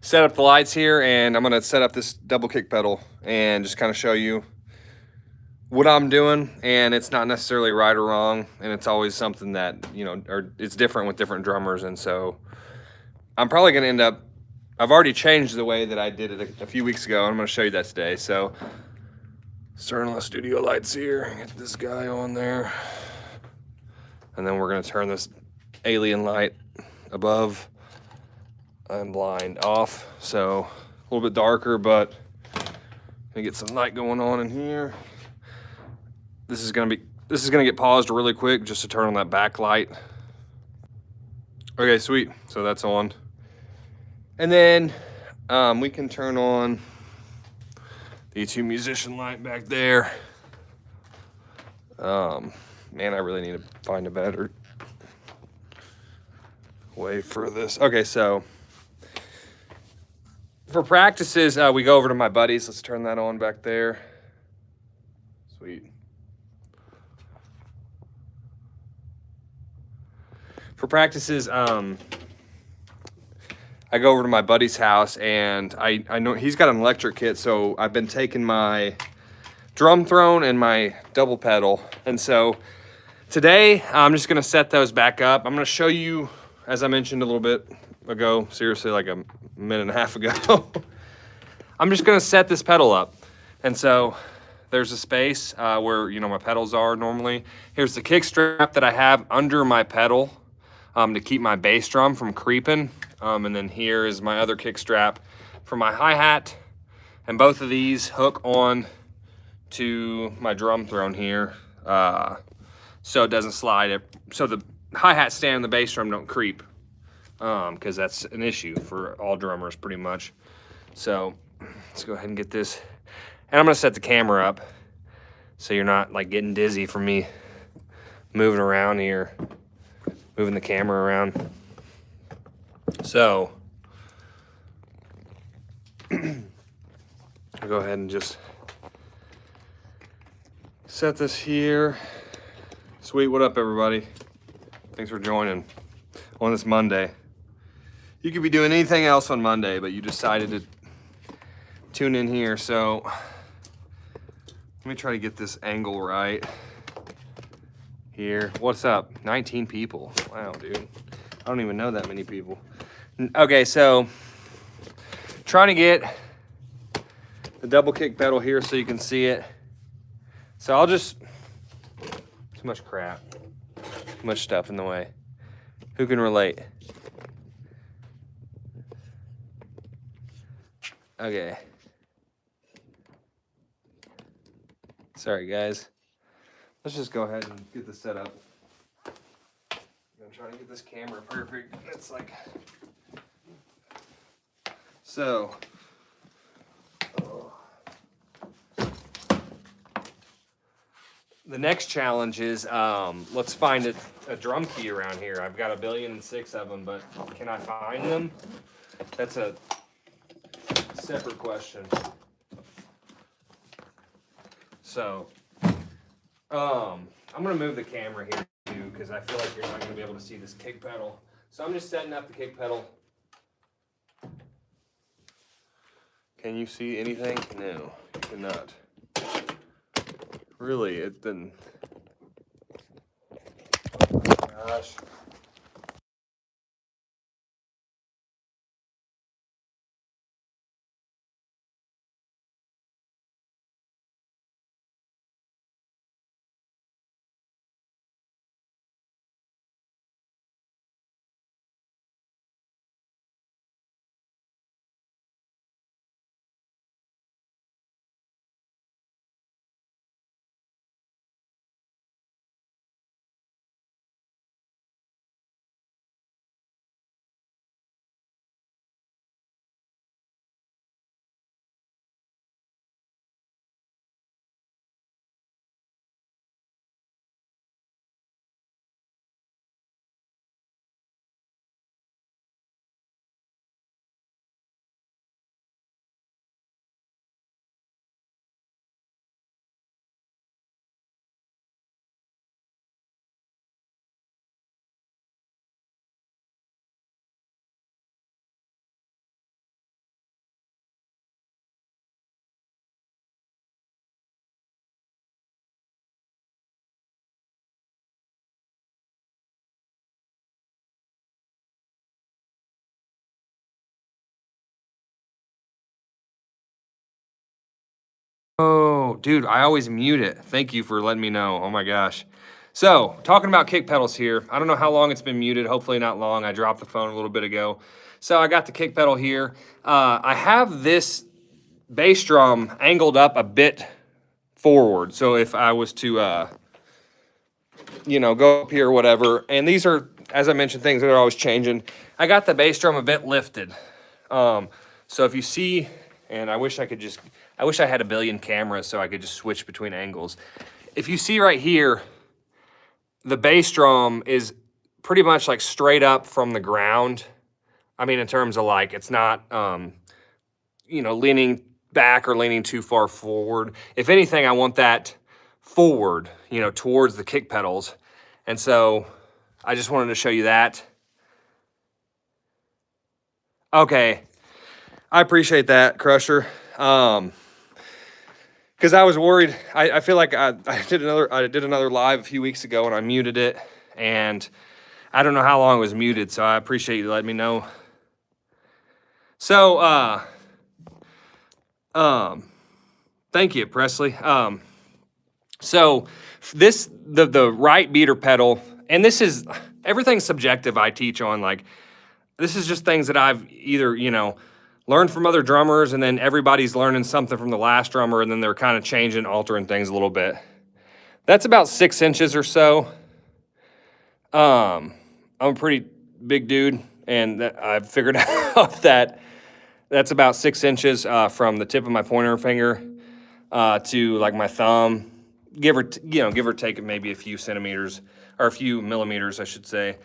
set up the lights here, and I'm gonna set up this double kick pedal and just kind of show you what I'm doing. And it's not necessarily right or wrong, and it's always something that, you know, or it's different with different drummers. And so I'm probably gonna end up, I've already changed the way that I did it a few weeks ago, and I'm gonna show you that today. So turn on the studio lights here, get this guy on there, and then we're gonna turn this alien light above and blind off, so a little bit darker, but gonna get some light going on in here. This is gonna get paused really quick just to turn on that backlight. Okay, sweet. So that's on, and then we can turn on the two musician light back there. Man, I really need to find a better way for this. Okay, so for practices, we go over to my buddies. Let's turn that on back there. Sweet. For practices, I go over to my buddy's house, and I know he's got an electric kit, so I've been taking my drum throne and my double pedal. And so today, I'm just gonna set those back up. I'm gonna show you, as I mentioned a little bit ago, seriously, like a minute and a half ago, I'm just gonna set this pedal up. And so there's a space where, you know, my pedals are normally. Here's the kick strap that I have under my pedal to keep my bass drum from creeping. And then here is my other kick strap for my hi-hat. And both of these hook on to my drum throne here, so it doesn't slide. So the hi-hat stand and the bass drum don't creep, because that's an issue for all drummers pretty much. So let's go ahead and get this. And I'm gonna set the camera up so you're not like getting dizzy from me moving around here, moving the camera around. So I'll go ahead and just set this here. Sweet, what up everybody? Thanks for joining on this Monday. You could be doing anything else on Monday, but you decided to tune in here. So let me try to get this angle right here. What's up? 19 people. Wow, dude. I don't even know that many people. Okay, so trying to get the double kick pedal here so you can see it. So I'll just, too much crap, too much stuff in the way. Who can relate? Okay. Sorry guys. Let's just go ahead and get this set up. I'm trying to get this camera perfect. It's like, so. The next challenge is, let's find a drum key around here. I've got 1,000,006 of them, but can I find them? That's a separate question. So, I'm gonna move the camera here too, because I feel like you're not gonna be able to see this kick pedal. So I'm just setting up the kick pedal. Can you see anything? No, you cannot. Really, it didn't. Oh my gosh. Oh, dude, I always mute it. Thank you for letting me know. Oh my gosh. So, talking about kick pedals here. I don't know how long it's been muted. Hopefully not long. I dropped the phone a little bit ago. So I got the kick pedal here. I have this bass drum angled up a bit forward. So if I was to, you know, go up here or whatever, and these are, as I mentioned, things that are always changing. I got the bass drum a bit lifted. So if you see, and I wish I had a billion cameras so I could just switch between angles. If you see right here, the bass drum is pretty much like straight up from the ground. I mean, in terms of like, it's not, you know, leaning back or leaning too far forward. If anything, I want that forward, you know, towards the kick pedals. And so I just wanted to show you that. Okay. I appreciate that, Crusher. Because I was worried. I feel like I did another live a few weeks ago and I muted it, and I don't know how long it was muted, so I appreciate you letting me know. So thank you, Presley. So this the right beater pedal, and this is everything's subjective. I teach on, like, this is just things that I've either, you know, learned from other drummers, and then everybody's learning something from the last drummer, and then they're kind of changing, altering things a little bit. That's about 6 inches or so. I'm a pretty big dude, and I've figured out that that's about 6 inches from the tip of my pointer finger to like my thumb, give or take maybe a few centimeters, or a few millimeters, I should say.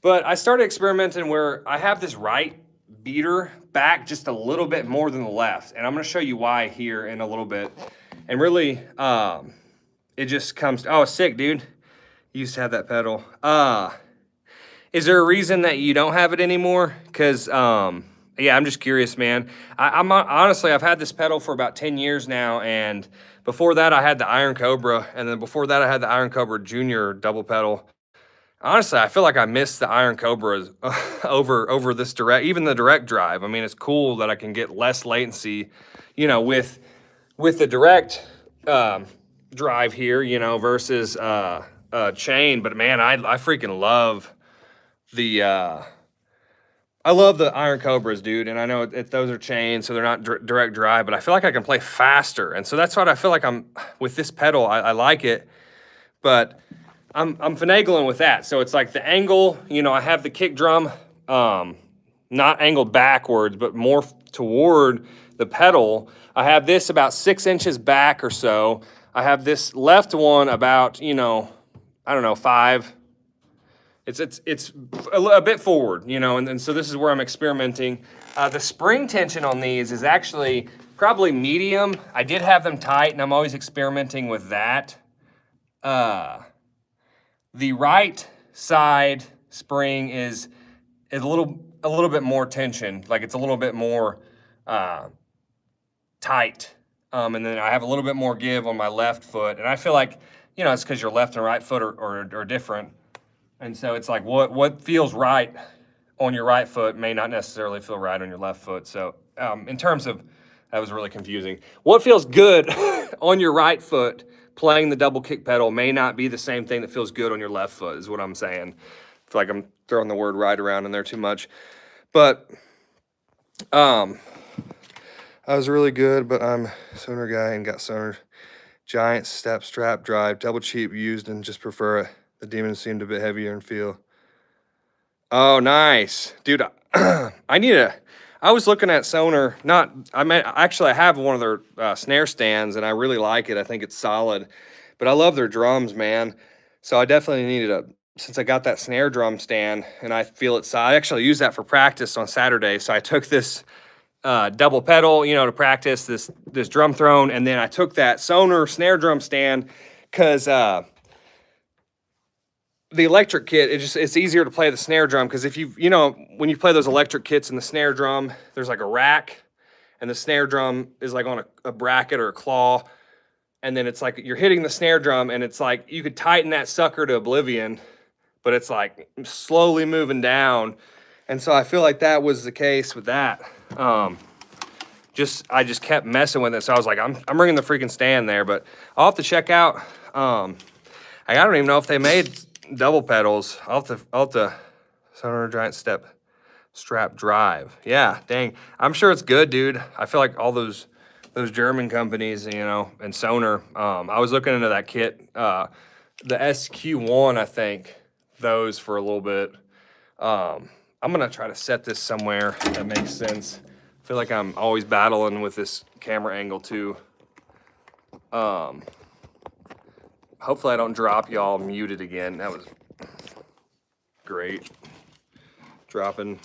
But I started experimenting where I have this right beater back just a little bit more than the left, and I'm going to show you why here in a little bit. And really, it just comes. Oh, sick, dude. You used to have that pedal. Is there a reason that you don't have it anymore? Because yeah, I'm just curious, man. I'm honestly, I've had this pedal for about 10 years now, and before that I had the Iron Cobra, and then before that I had the Iron Cobra Junior double pedal. Honestly, I feel like I miss the Iron Cobras over this direct, even the direct drive. I mean, it's cool that I can get less latency, you know, with the direct drive here, you know, versus chain. But man, I freaking love the I love the Iron Cobras, dude. And I know those are chains, so they're not direct drive, but I feel like I can play faster, and so that's what I feel like I'm with this pedal. I like it, but I'm finagling with that. So it's like the angle, you know, I have the kick drum not angled backwards, but more toward the pedal. I have this about 6 inches back or so. I have this left one about, you know, I don't know, 5. It's a bit forward, you know, and so this is where I'm experimenting. The spring tension on these is actually probably medium. I did have them tight, and I'm always experimenting with that. The right side spring is a little bit more tension, like it's a little bit more tight, and then I have a little bit more give on my left foot, and I feel like, you know, it's because your left and right foot are different, and so it's like what feels right on your right foot may not necessarily feel right on your left foot. So in terms of, that was really confusing. What feels good on your right foot playing the double kick pedal may not be the same thing that feels good on your left foot, is what I'm saying. I feel like I'm throwing the word right around in there too much. But I was really good, but I'm a Sonar guy and got Sonar giant step strap drive, double cheap used, and just prefer it. The Demon seemed a bit heavier and feel. Oh, nice. Dude, I was looking at Sonar, actually I have one of their snare stands, and I really like it. I think it's solid, but I love their drums, man. So I definitely needed since I got that snare drum stand, and I feel it's, I actually used that for practice on Saturday. So I took this double pedal, you know, to practice this drum throne, and then I took that Sonar snare drum stand because the electric kit, it's easier to play the snare drum, because if you know, when you play those electric kits in the snare drum, there's like a rack, and the snare drum is like on a bracket or a claw, and then it's like you're hitting the snare drum, and it's like you could tighten that sucker to oblivion, but it's like slowly moving down. And so I feel like that was the case with that. I just kept messing with it. So I was like, I'm bringing the freaking stand there, but I'll have to check out. I don't even know if they made double pedals. I'll have to Sonar Giant Step Strap Drive. Yeah, dang. I'm sure it's good, dude. I feel like all those German companies, you know, and Sonar. I was looking into that kit, the SQ1, I think, those for a little bit. I'm gonna try to set this somewhere that makes sense. I feel like I'm always battling with this camera angle too. Hopefully I don't drop y'all muted again. That was great. Dropping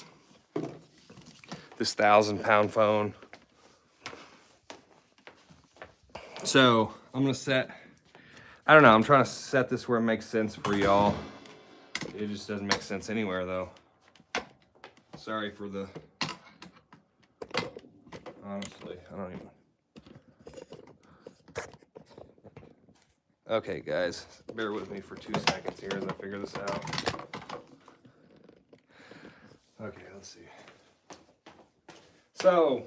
this 1,000-pound phone. So I'm gonna set, I don't know, I'm trying to set this where it makes sense for y'all. It just doesn't make sense anywhere though. Sorry for the, honestly, I don't even. Okay guys, bear with me for 2 seconds here as I figure this out. Okay, let's see. So,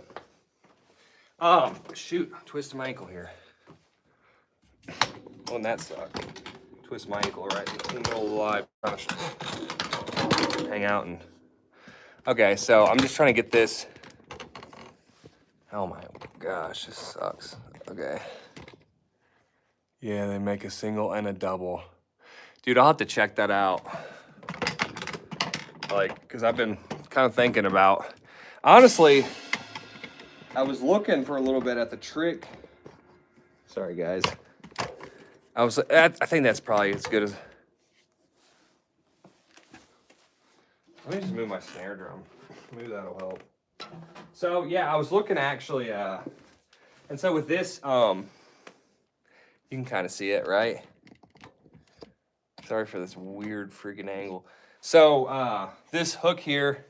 shoot, twisted my ankle here. Wouldn't that suck? Twist my ankle right in the middle of the live. Hang out and. Okay, so I'm just trying to get this. Oh my gosh, this sucks. Okay. Yeah, they make a single and a double. Dude, I'll have to check that out. Like, because I've been kind of thinking about. Honestly, I was looking for a little bit at the trick. Sorry, guys. I think that's probably as good as. Let me just move my snare drum. Maybe that'll help. So yeah, I was looking actually, and so with this, you can kind of see it, right? Sorry for this weird freaking angle. So this hook here,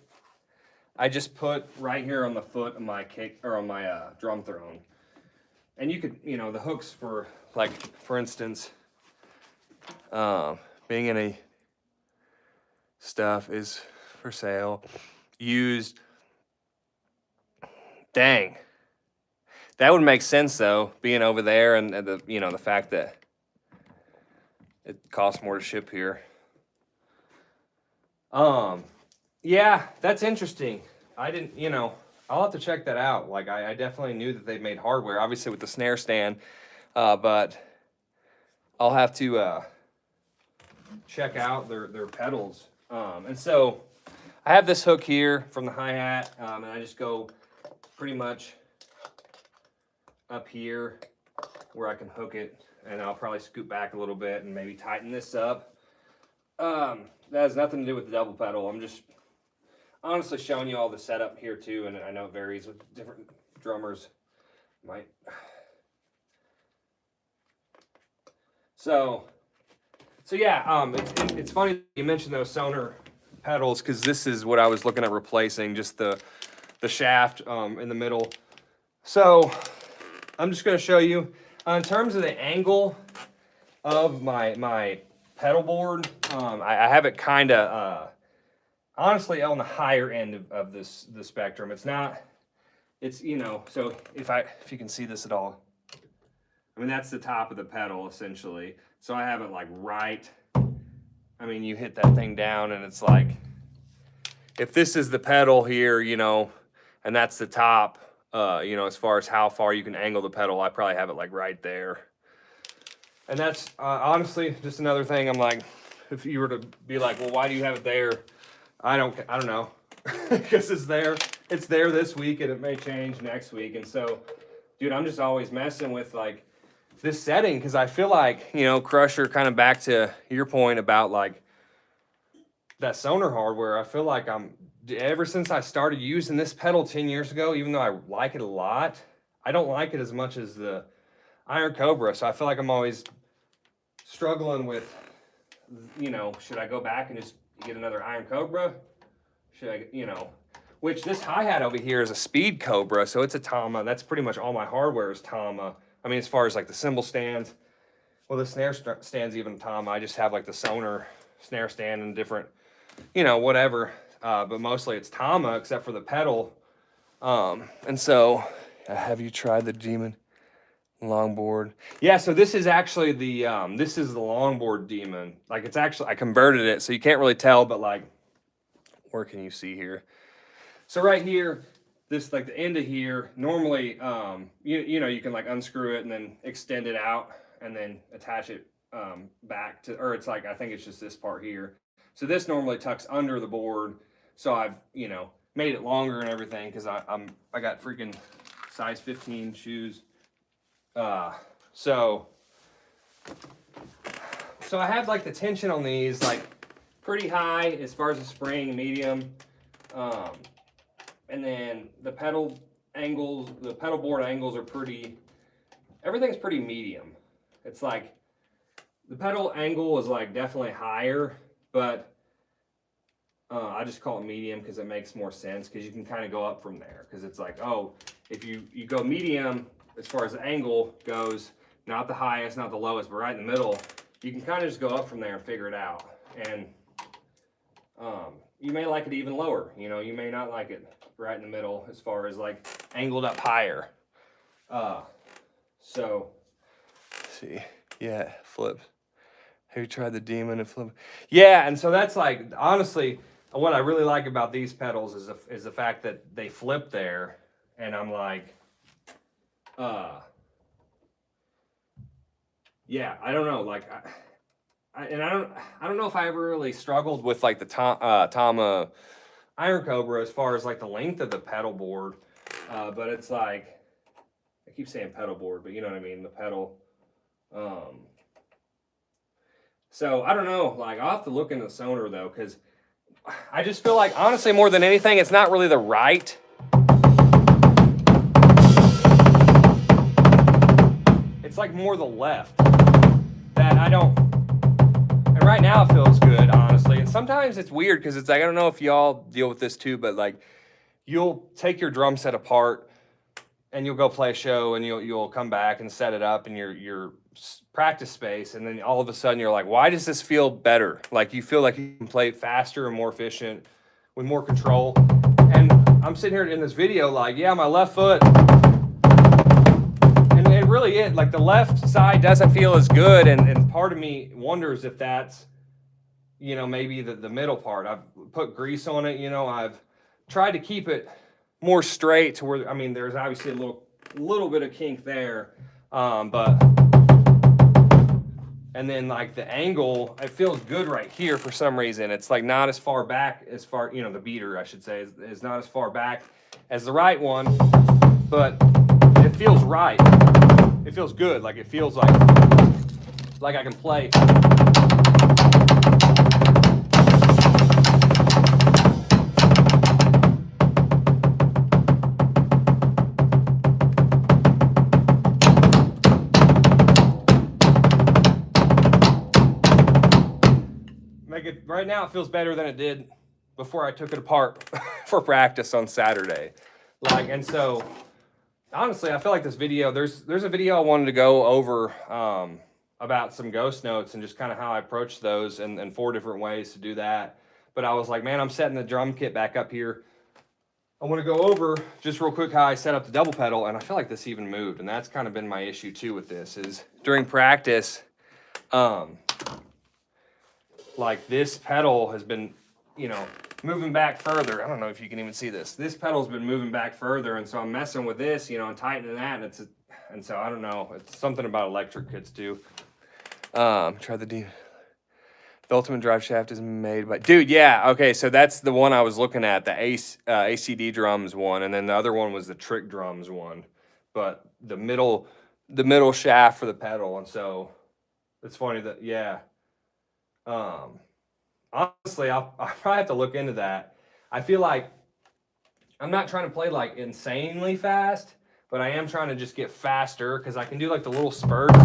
I just put right here on the foot of my kick or on my drum throne, and you could, you know, the hooks for like, for instance, being in a stuff is for sale, used. Dang, that would make sense though, being over there and the, you know, the fact that it costs more to ship here. Yeah, that's interesting. I didn't, you know, I'll have to check that out. Like I definitely knew that they made hardware, obviously with the snare stand, but I'll have to check out their pedals. And so I have this hook here from the hi-hat, and I just go pretty much up here where I can hook it, and I'll probably scoot back a little bit and maybe tighten this up. That has nothing to do with the double pedal. I'm just honestly showing you all the setup here too, and I know it varies with different drummers. So yeah, it's funny you mentioned those Sonar pedals, because this is what I was looking at replacing, just the shaft in the middle. So I'm just going to show you in terms of the angle of my pedal board. I have it kind of honestly on the higher end of the spectrum. It's not. It's, you know, so if you can see this at all, I mean that's the top of the pedal essentially. So I have it like right. I mean, you hit that thing down and it's like, if this is the pedal here, you know, and that's the top, you know, as far as how far you can angle the pedal, I probably have it like right there. And that's honestly just another thing. I'm like, if you were to be like, well, why do you have it there? I don't know, because it's there this week and it may change next week. And so, dude, I'm just always messing with like this setting, because I feel like, you know, Crusher, kind of back to your point about like that Sonar hardware, I feel like ever since I started using this pedal 10 years ago, even though I like it a lot, I don't like it as much as the Iron Cobra. So I feel like I'm always struggling with, you know, should I go back and just get another Iron Cobra? Should I, you know, which this hi-hat over here is a Speed Cobra, so it's a Tama. That's pretty much all my hardware is Tama. I mean, as far as like the cymbal stands, well, the snare stand's even Tama. I just have like the Sonar snare stand and different, you know, whatever. But mostly it's Tama except for the pedal. And so Have you tried the Demon longboard? Yeah, so this is actually the this is the longboard Demon. Like, it's actually, I converted it, so you can't really tell, but like, where can you see here? So right here, this, like the end of here, normally you know, you can like unscrew it and then extend it out and then attach it back to, or it's like, I think it's just this part here. So this normally tucks under the board. So I've, you know, made it longer and everything because I got freaking size 15 shoes. So I have like the tension on these like pretty high as far as the spring, medium. And then the pedal angles, the pedal board angles are pretty, everything's pretty medium. It's like the pedal angle is like definitely higher, but I just call it medium because it makes more sense, because you can kind of go up from there, because it's like, oh, if you go medium as far as the angle goes, not the highest, not the lowest, but right in the middle, you can kind of just go up from there and figure it out. And you may like it even lower, you know, you may not like it right in the middle as far as like angled up higher. So let's see, yeah, flip. Have you tried the Demon and flip? Yeah, and so that's like, honestly, what I really like about these pedals is the fact that they flip there, and I'm like, yeah, I don't know, like, I don't know if I ever really struggled with like the Tama Iron Cobra as far as like the length of the pedal board, but it's like, I keep saying pedal board, but you know what I mean, the pedal. So I don't know, like, I'll have to look into the Sonar though, because I just feel like, honestly, more than anything, it's not really the right. It's like more the left that I don't. And right now it feels good, honestly. And sometimes it's weird because it's like, I don't know if y'all deal with this too, but like, you'll take your drum set apart and you'll go play a show, and you'll come back and set it up in your practice space, and then all of a sudden you're like, why does this feel better? Like, you feel like you can play faster and more efficient with more control. And I'm sitting here in this video like, yeah, my left foot, and it really is, like, the left side doesn't feel as good, and part of me wonders if that's, you know, maybe the middle part. I've put grease on it, you know, I've tried to keep it more straight to where, I mean, there's obviously a little bit of kink there, but, and then like the angle, it feels good right here for some reason. It's like not as far back as far, you know, the beater, I should say, is not as far back as the right one, but it feels right. It feels good. Like, it feels like I can play. Right now it feels better than it did before I took it apart for practice on Saturday. Like, and so honestly, I feel like this video, there's a video I wanted to go over about some ghost notes and just kind of how I approach those, and 4 different ways to do that. But I was like, man, I'm setting the drum kit back up here. I want to go over just real quick how I set up the double pedal, and I feel like this even moved, and that's kind of been my issue too with this, is during practice, like, this pedal has been, you know, moving back further. I don't know if you can even see this. This pedal's been moving back further, and so I'm messing with this, you know, and tightening that, and so I don't know. It's something about electric kits too. Try the ultimate drive shaft is made by, dude, yeah, okay, so that's the one I was looking at, the ACD drums one, and then the other one was the Trick Drums one, but the middle shaft for the pedal. And so it's funny that, yeah. Honestly, I'll probably have to look into that. I feel like I'm not trying to play like insanely fast, but I am trying to just get faster, because I can do like the little spurts.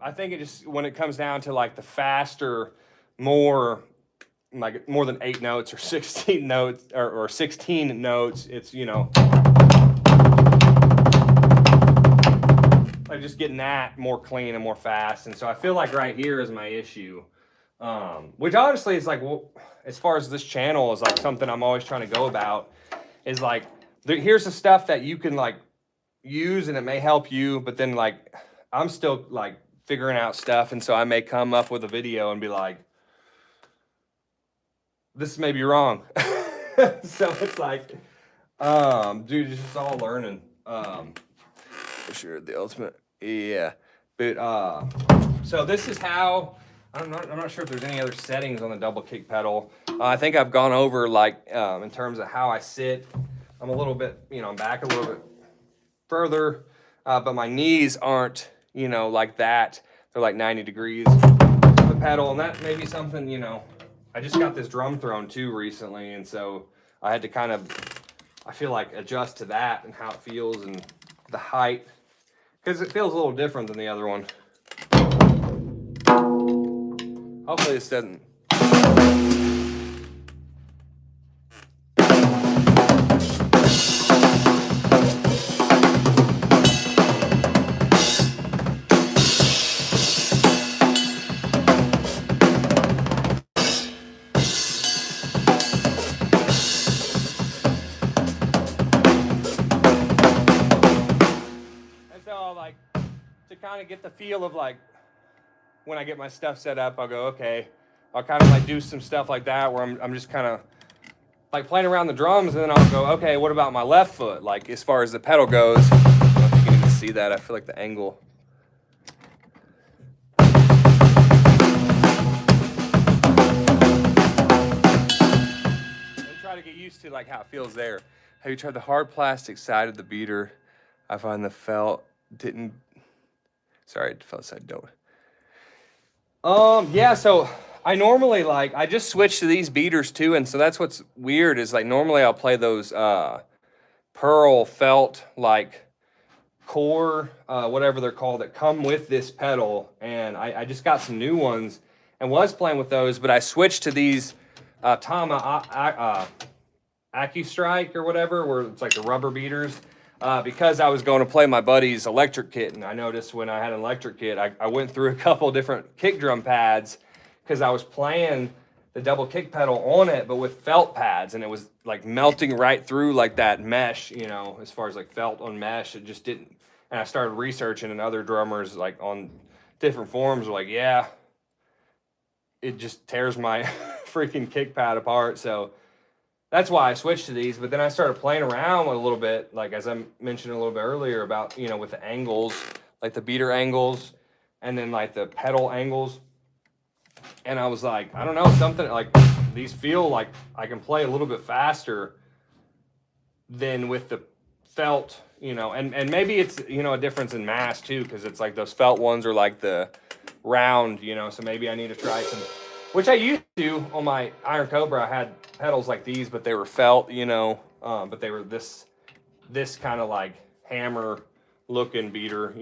I think it just, when it comes down to like the faster, more than 8 notes or 16 notes or 16 notes, it's, you know, of just getting that more clean and more fast. And so I feel like right here is my issue. Which honestly is like, well, as far as this channel is like something I'm always trying to go about is like, here's the stuff that you can like use and it may help you, but then like, I'm still like figuring out stuff. And so I may come up with a video and be like, this may be wrong. So it's like, dude, it's just all learning. For sure, the ultimate, yeah. But so this is how I'm not sure if there's any other settings on the double kick pedal. I think I've gone over like in terms of how I sit. I'm a little bit, I'm back a little bit further, but my knees aren't, like that. They're like 90 degrees the pedal, and that may be something, I just got this drum throne too recently, and so I had to kind of, I feel like, adjust to that and how it feels and the height, because it feels a little different than the other one. Hopefully this doesn't. Like to kind of get the feel of like when I get my stuff set up, I'll go, okay, I'll kind of like do some stuff like that where I'm just kind of like playing around the drums, and then I'll go, okay, what about my left foot? Like as far as the pedal goes, I don't know if you can even see that. I feel like the angle. And try to get used to like how it feels there. Have you tried the hard plastic side of the beater? I find the felt didn't. Sorry, the felt side don't. Yeah, so I normally like, I just switch to these beaters too, and so that's what's weird is like normally I'll play those pearl felt like core, whatever they're called, that come with this pedal, and I just got some new ones and was playing with those, but I switched to these Tama AccuStrike or whatever, where it's like the rubber beaters. Because I was going to play my buddy's electric kit, and I noticed when I had an electric kit, I went through a couple different kick drum pads because I was playing the double kick pedal on it, but with felt pads, and it was like melting right through like that mesh, as far as like felt on mesh, it just didn't. And I started researching, and other drummers like on different forums were like, yeah, it just tears my freaking kick pad apart. So that's why I switched to these, but then I started playing around with a little bit, like as I mentioned a little bit earlier about, with the angles, like the beater angles, and then like the pedal angles. And I was like, I don't know, something like these feel like I can play a little bit faster than with the felt, and maybe it's, a difference in mass too, because it's like those felt ones are like the round, so maybe I need to try some. Which I used to on my Iron Cobra. I had pedals like these, but they were felt, but they were this kind of like hammer looking beater,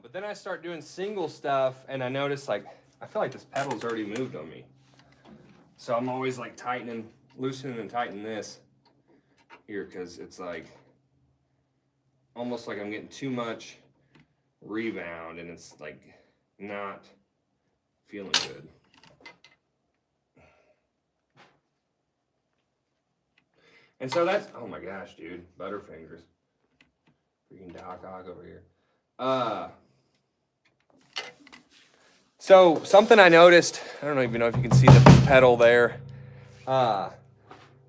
But then I start doing single stuff, and I notice like I feel like this pedal's already moved on me. So I'm always like loosening and tightening this here, because it's like almost like I'm getting too much rebound, and it's like not feeling good. And so that's, oh my gosh, dude, Butterfingers. Freaking Doc Ock over here. So something I noticed, I don't even know if you can see the pedal there,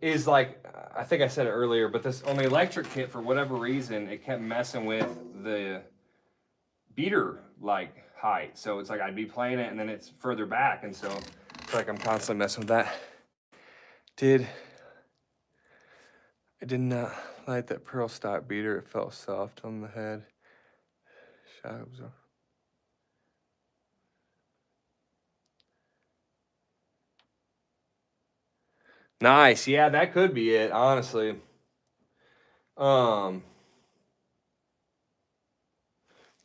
is like, I think I said it earlier, but this on the electric kit, for whatever reason, it kept messing with the beater like height. So it's like I'd be playing it and then it's further back, and so it's like I'm constantly messing with that. I did not like that pearl stock beater. It felt soft on the head. Shock absorber. Nice. Yeah, that could be it, honestly. Yeah,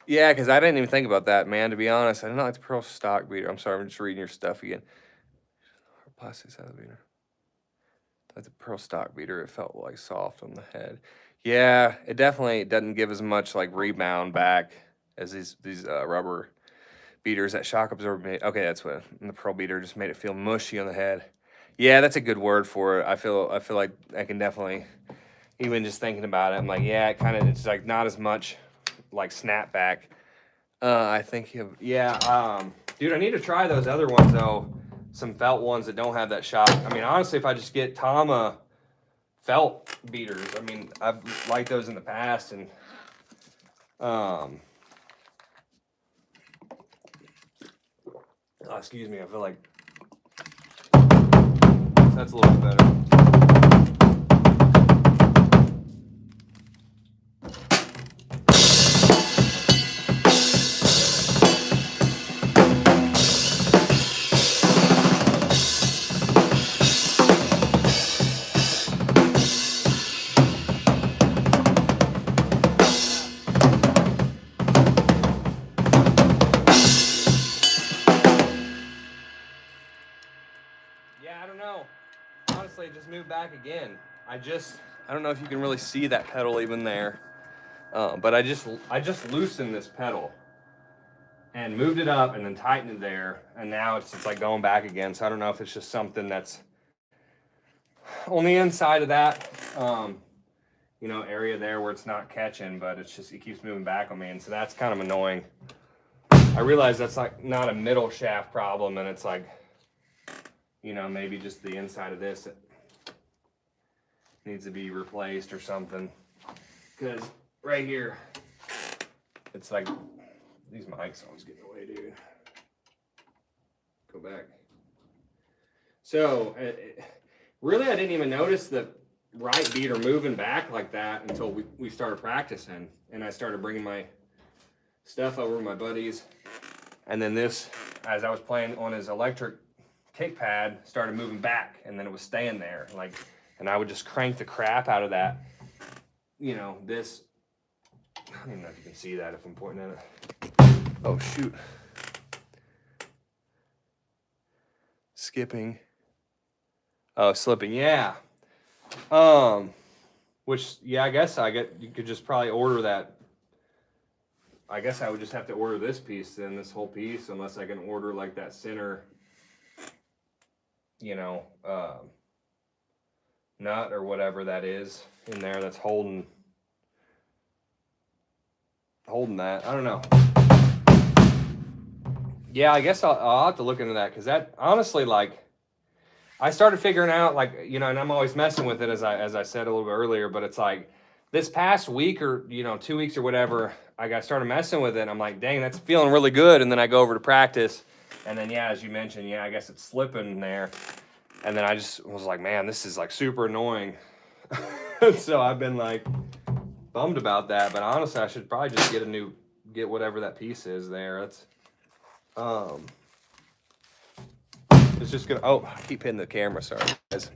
because I didn't even think about that, man, to be honest. I didn't like the pearl stock beater. I'm sorry, I'm just reading your stuff again. Plastic side beater. Like the pearl stock beater, it felt like soft on the head. Yeah, it definitely doesn't give as much like rebound back as these rubber beaters that shock absorber made. Okay, that's what the pearl beater just made it feel mushy on the head. Yeah, that's a good word for it. I feel like I can definitely, even just thinking about it, I'm like, yeah, it's like not as much like snapback. I think dude, I need to try those other ones though. Some felt ones that don't have that shock. I mean, honestly, if I just get Tama felt beaters, I mean, I've liked those in the past, and excuse me, I feel like that's a little bit better. Yeah, I don't know. Honestly, it just moved back again. I don't know if you can really see that pedal even there, but I just loosened this pedal and moved it up and then tightened it there, and now it's like going back again. So I don't know if it's just something that's on the inside of that area there where it's not catching, but it keeps moving back on me, and so that's kind of annoying. I realize that's like not a middle shaft problem, and it's like, maybe just the inside of this needs to be replaced or something, because right here it's like these mics always get in the way, dude. Go back. So really, I didn't even notice the right beater moving back like that until we started practicing, and I started bringing my stuff over to my buddies, and then this, as I was playing on his electric kick pad, started moving back, and then it was staying there, like, and I would just crank the crap out of that. This, I don't even know if you can see that if I'm pointing at it. Oh shoot. Skipping. Oh, slipping, yeah. Which, yeah, I guess you could just probably order that. I guess I would just have to order this piece then, this whole piece, unless I can order like that center, nut or whatever that is in there that's holding that. I don't know. Yeah, I guess I'll have to look into that, because that, honestly, like, I started figuring out, like, and I'm always messing with it, as I said a little bit earlier, but it's like this past week or 2 weeks or whatever, I started messing with it, and I'm like, dang, that's feeling really good, and then I go over to practice, and then, yeah, as you mentioned, yeah, I guess it's slipping there, and then I just was like, man, this is like super annoying. So I've been like bummed about that, but honestly, I should probably just get whatever that piece is there. That's it's just gonna, oh, I keep hitting the camera, sorry guys.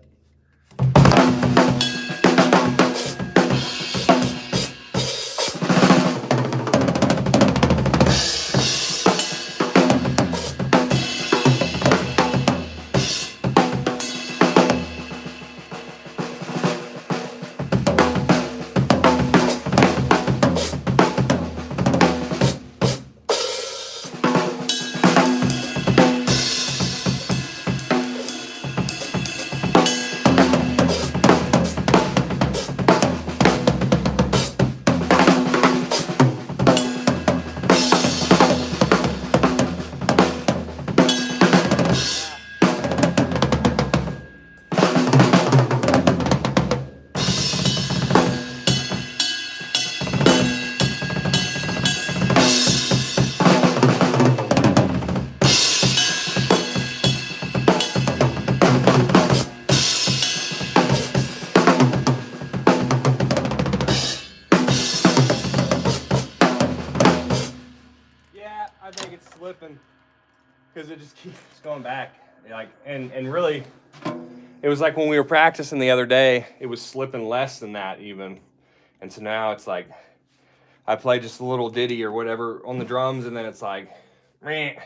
slipping because it just keeps going back. Like, and really, it was like when we were practicing the other day, it was slipping less than that even. And so now it's like, I play just a little ditty or whatever on the drums, and then it's like, right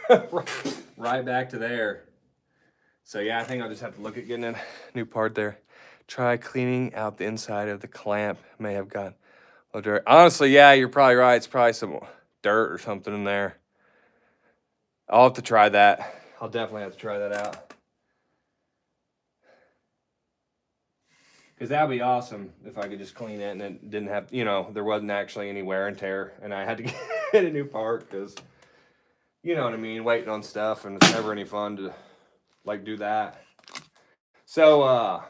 back to there. So yeah, I think I'll just have to look at getting a new part there. Try cleaning out the inside of the clamp. May have got a little dirt. Honestly, yeah, you're probably right. It's probably some dirt or something in there. I'll have to try that. I'll definitely have to try that out. Because that would be awesome if I could just clean it and it didn't have, you know, there wasn't actually any wear and tear and I had to get a new part because, you know what I mean, waiting on stuff, and it's never any fun to, like, do that. So,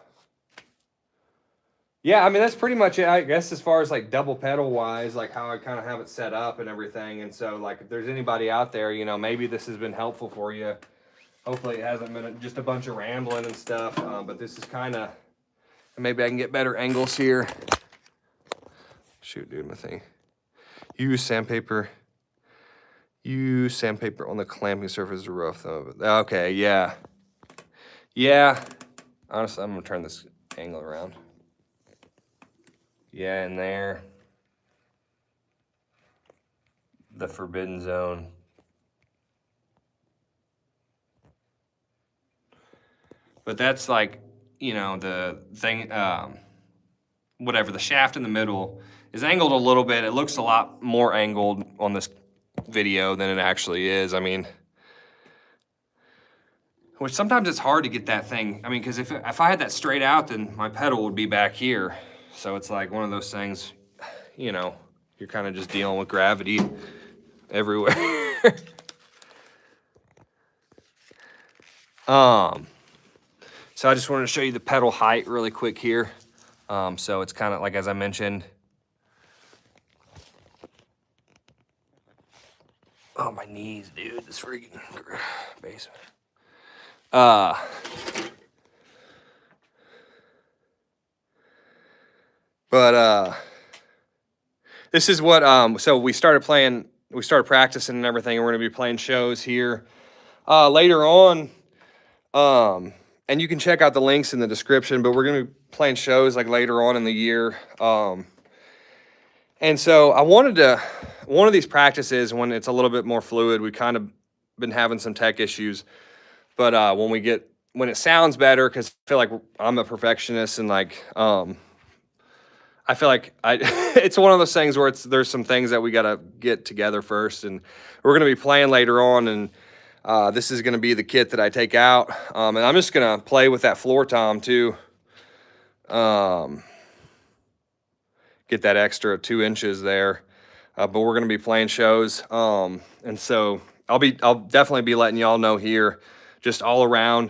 yeah, I mean, that's pretty much it, I guess, as far as, like, double pedal wise, like, how I kind of have it set up and everything. And so, like, if there's anybody out there, you know, maybe this has been helpful for you. Hopefully it hasn't been just a bunch of rambling and stuff, but this is kind of, maybe I can get better angles here. Shoot, dude, my thing. Use sandpaper on the clamping surface of rough though. Okay, yeah. Yeah. Honestly, I'm gonna turn this angle around. Yeah, in there. The forbidden zone. But that's like, you know, the thing, whatever, the shaft in the middle is angled a little bit. It looks a lot more angled on this video than it actually is. I mean, which sometimes it's hard to get that thing. I mean, because if I had that straight out, then my pedal would be back here. So it's like one of those things, you know, you're kind of just dealing with gravity everywhere. So I just wanted to show you the pedal height really quick here. So it's kind of like, as I mentioned, oh, my knees, dude, this freaking basement. This is what, so we started practicing and everything, and we're gonna be playing shows here later on. And you can check out the links in the description, but we're gonna be playing shows like later on in the year. And so I wanted to, one of these practices when it's a little bit more fluid, we kind of been having some tech issues, but when it sounds better, because I feel like I'm a perfectionist and like, I feel like it's one of those things where there's some things that we gotta get together first, and we're gonna be playing later on, and this is gonna be the kit that I take out, and I'm just gonna play with that floor tom too. Get that extra 2 inches there, but we're gonna be playing shows, and so I'll definitely be letting y'all know here, just all around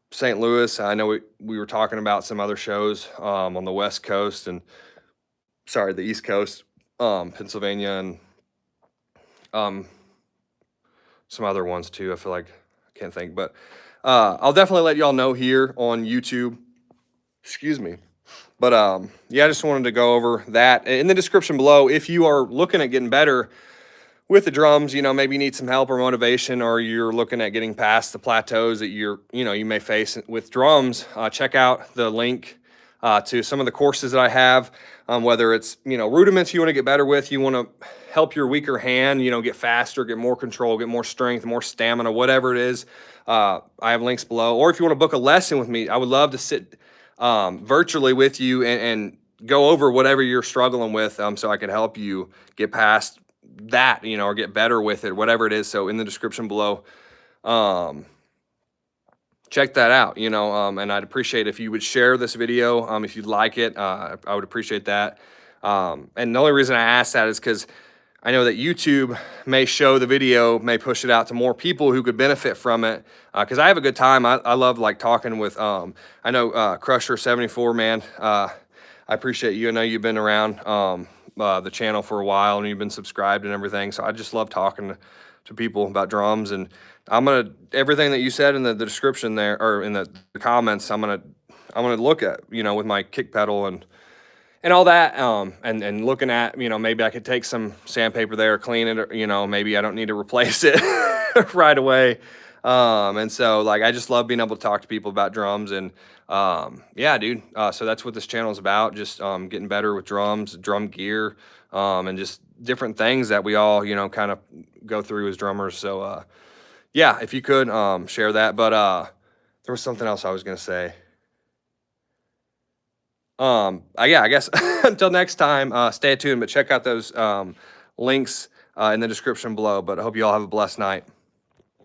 St. Louis. I know we were talking about some other shows on the West Coast and the East Coast, Pennsylvania, and some other ones too. I feel like I can't think, but I'll definitely let y'all know here on YouTube. Excuse me. But yeah, I just wanted to go over that in the description below. If you are looking at getting better with the drums, you know, maybe you need some help or motivation, or you're looking at getting past the plateaus that you may face with drums, check out the link to some of the courses that I have, whether it's, you know, rudiments you want to get better with, you want to help your weaker hand, you know, get faster, get more control, get more strength, more stamina, whatever it is. I have links below. Or if you want to book a lesson with me, I would love to sit virtually with you and go over whatever you're struggling with, so I can help you get past that, you know, or get better with it, whatever it is. So in the description below, check that out, you know, and I'd appreciate if you would share this video, if you'd like it. I would appreciate that. And the only reason I ask that is because I know that YouTube may show the video, may push it out to more people who could benefit from it. Because I have a good time. I love like talking with, I know Crusher 74, man. I appreciate you. I know you've been around the channel for a while and you've been subscribed and everything. So I just love talking to people about drums, and everything that you said in the description there, or in the comments, I'm gonna look at, you know, with my kick pedal and and all that, and looking at, you know, maybe I could take some sandpaper there, clean it, or, you know, maybe I don't need to replace it right away. And so like, I just love being able to talk to people about drums, and yeah, dude. So that's what this channel is about, just getting better with drums, drum gear, and just different things that we all, you know, kind of go through as drummers. So yeah, if you could share that. But there was something else I was gonna say. Yeah, I guess until next time, stay tuned, but check out those links in the description below. But I hope you all have a blessed night.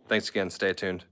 Thanks again. Stay tuned.